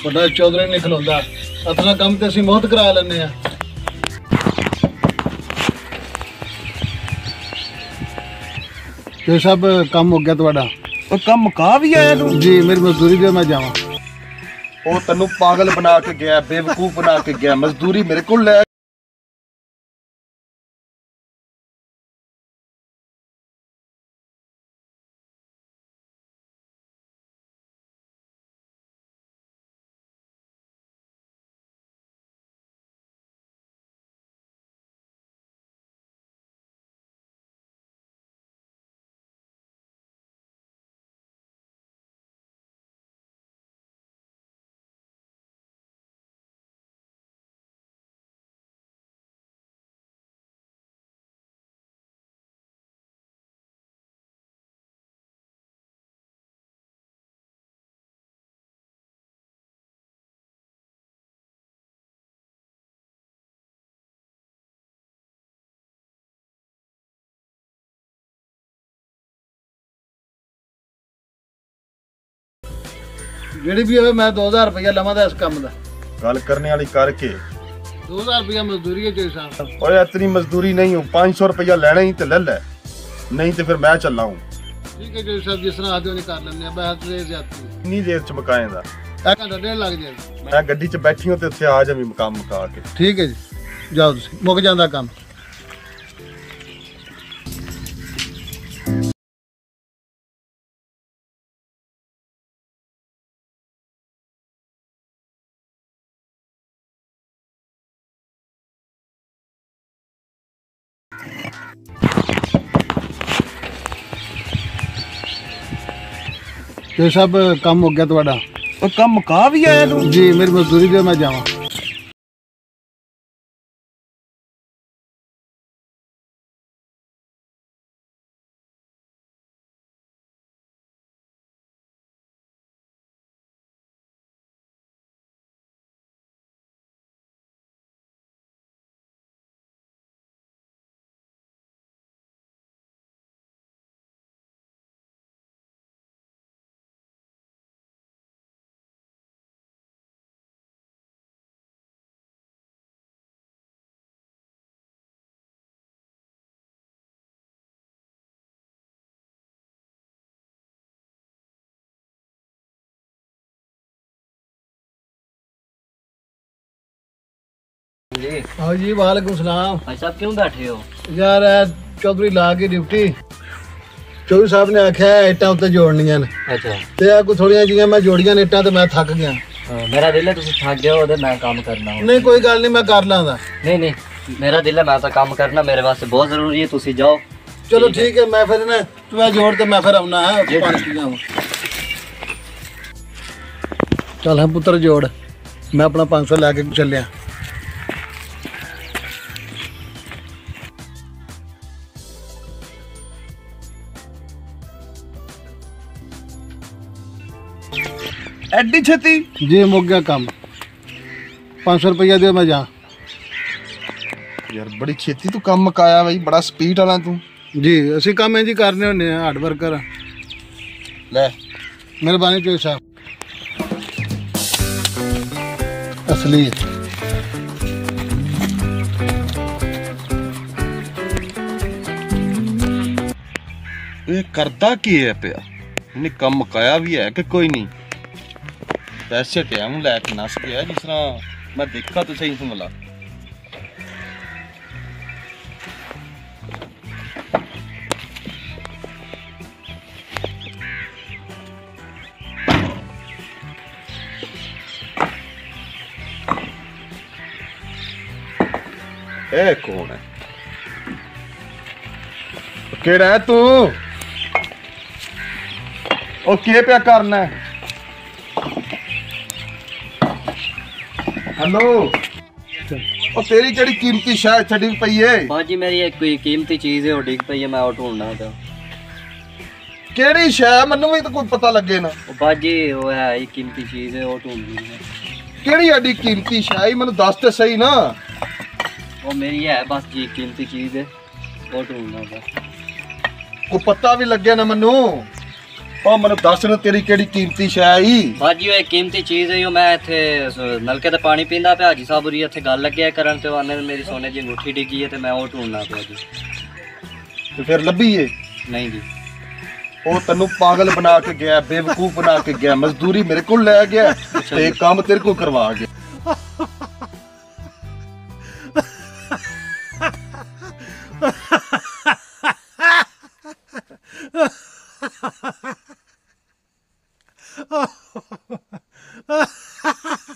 बड़ा चौधरी नहीं खलोंदा अपना काम तो असीं बहुत करा लैने आ। ते सब काम हो गया तुहाडा? काम मुका भी आया तू? जी मेरी मजदूरी दे मैं जावां। ओ तन्नू पागल बना के गया, बेवकूफ बना के गया, मजदूरी मेरे को ले। ਜਿਹੜੀ भी ਹੋਵੇ मैं 2000 रुपया लवां इस काम का। गल करने वाली करके 2000 रुपया मजदूरी है चोई साहब। ओए इतनी मजदूरी नहीं हो, 500 रुपया लेना ही तो ले ले, नहीं तो फिर मैं चला हूँ। ठीक है चोई साहब, जिस तरह आते हो कर लेने बस दे जाती कितनी देर च मकाएगा? एक घंटा डेढ़ लग जाएगा। मैं गड्डी च बैठी हूँ तो उत्थे आ जावी मकाम मुका के। ठीक है जी, जाओ तुसीं, मुक जांदा काम। ये सब काम हो गया तुहाडा? काम मुका भी आया तू? जी मेरी मजदूरी दे मैं जावां। जी हाँ जी वालेकुम सलाम। भाई साहब क्यों बैठे हो? यार चौधरी ला के ड्यूटी चौधरी साहब ने आख्या इट्टां उत्ते जोड़नियां ने। अच्छा ते आ कोई थोड़ियां जियां मैं जोड़ियां ने इट्टां ते मैं थक गया। मेरा दिल है तुसी थक गए हो ते मैं काम करना हो। नहीं कोई गल नहीं, मैं कर लांगा। नहीं मेरा दिल है मैं तो काम करना, मेरे वास्ते बहुत जरूरी है, तुसी जाओ। चलो ठीक है, मैं फिर ना तू जोड़ ते मैं फिर आउना है पानी पी जावां। चल हाँ पुत्र जोड़, मैं अपना 500 लैके चलिया। एडी छेती? जी मुक गया काम। 500 रुपया दे मैं जा। यार बड़ी छेती तू काम मुकाया भाई, बड़ा स्पीड वाला तू। जी असी काम है जी करने होने हार्ड वर्कर। ले मेहरबानी चोई साहब, असली ये करदा की है पिया? इन्हें काम मुकाया भी है कि कोई नहीं? पैसे टाइम लैके नस गया जिस तरह मैं देखा तो सही हमला। ए कौन है? केड़ा है तू? ओ के पे करना है? हेलो ओ तेरी केड़ी कीमती शाय छड़ी पई है? बाजी मेरी एक कोई कीमती चीज है, वो डिग पई है, मैं वो ढूंढना था। केड़ी शाय? मन्नू भी तो कोई पता लगे ना। ओ बाजी वो है एक कीमती चीज है, वो ढूंढनी है। केड़ी एडी कीमती शाय? मैनू दस ते सही ना। वो मेरी है बस जी कीमती चीज है, वो ढूंढना था। को पता भी लगे ना मन्नू। ਉਹ ਮੈਨੂੰ ਦੱਸ ਨਾ ਤੇਰੀ ਕਿਹੜੀ ਕੀਮਤੀ ਸ਼ੈ ਆਈ। ਭਾਜੀ ਉਹ ਇੱਕ ਕੀਮਤੀ ਚੀਜ਼ ਹੈ, ਉਹ ਮੈਂ ਇੱਥੇ ਨਲਕੇ ਤੇ ਪਾਣੀ ਪੀਂਦਾ ਪਿਆ, ਹਾਜੀ ਸਾਹਿਬ ਉਰੀ ਇੱਥੇ ਗੱਲ ਲੱਗਿਆ ਕਰਨ ਤੇ ਉਹਨੇ ਮੇਰੀ ਸੋਨੇ ਦੀ ਅੰਗੂਠੀ ਡਿੱਗੀ ਹੈ ਤੇ ਮੈਂ ਉਹ ਢੂੰਡਣਾ ਪਿਆ ਜੀ। ਤੇ ਫਿਰ ਲੱਭੀ ਏ? ਨਹੀਂ ਜੀ। ਉਹ ਤੈਨੂੰ ਪਾਗਲ ਬਣਾ ਕੇ ਗਿਆ, ਬੇਵਕੂਫ ਬਣਾ ਕੇ ਗਿਆ, ਮਜ਼ਦੂਰੀ ਮੇਰੇ ਕੋਲ ਲੈ ਗਿਆ ਤੇ ਕੰਮ ਤੇਰੇ ਕੋਲ ਕਰਵਾ ਗਿਆ।